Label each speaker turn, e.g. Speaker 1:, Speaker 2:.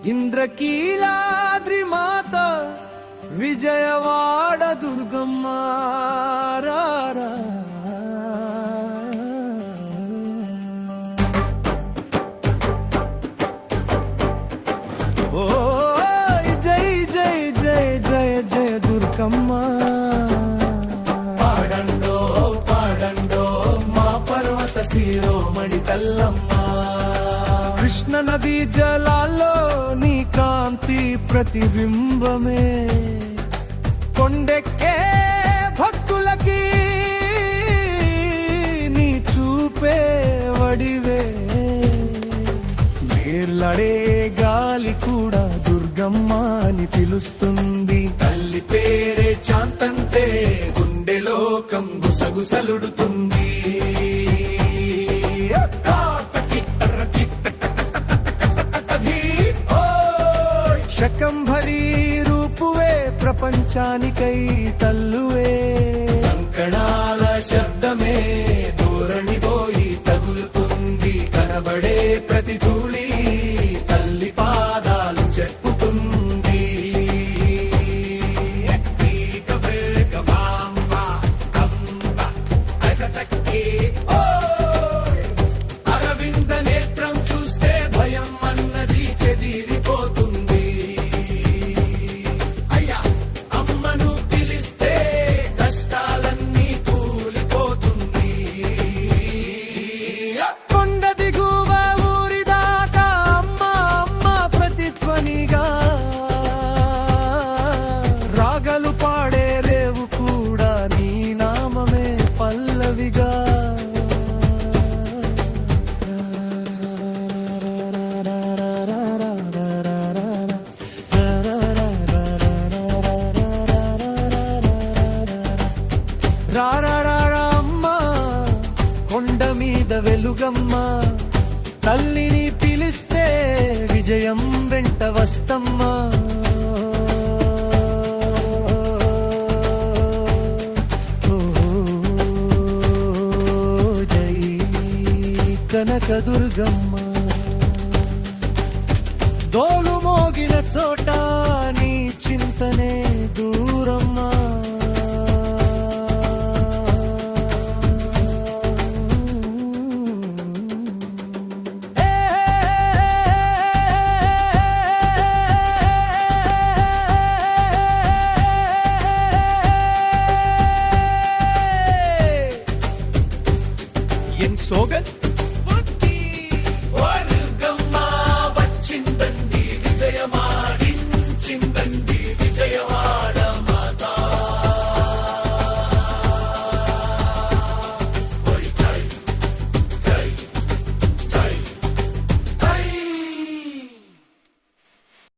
Speaker 1: ఇంద్రకీలాద్రి మాత విజయవాడ దుర్గమ్మ రారా. ఓ జై జై జై జయ జయ దుర్గమ్మ. పాడండో పాడండో మా పర్వత శిరోమణి తల్లమ్మ. కృష్ణ నదీ జలాల్లో నీ కాంతి ప్రతిబింబమే. కొండెక్కే భక్తులకి నీ చూపే వడివే. నీర్లడే గాలి కూడా దుర్గమ్మ అని పిలుస్తుంది. తల్లి పేరే చాంతంతే గుండె లోకం గుసగుసలుడుతుంది. శకంభరీ రూపువే ప్రపంచానికై తల్లువే. కంకణాల శబ్దమే ధోరణి పోయి తగులుతుంది. కనబడే ప్రతి ధూళి తల్లి పాదాలు చెప్పుతుంది. అరవింద నేత్రం చూస్తే భయం అన్నది చెదిరిపోతుంది. రాగలు పాడే రేవు కూడా నీ నామమే పల్లవిగా. రారా అమ్మా కొండ మీద వెలుగమ్మ. తల్లిని పిలిస్తే విజయం వెంట వస్తమ్మా. జై కనకదుర్గమ్మ. దోలు మోగిన చోట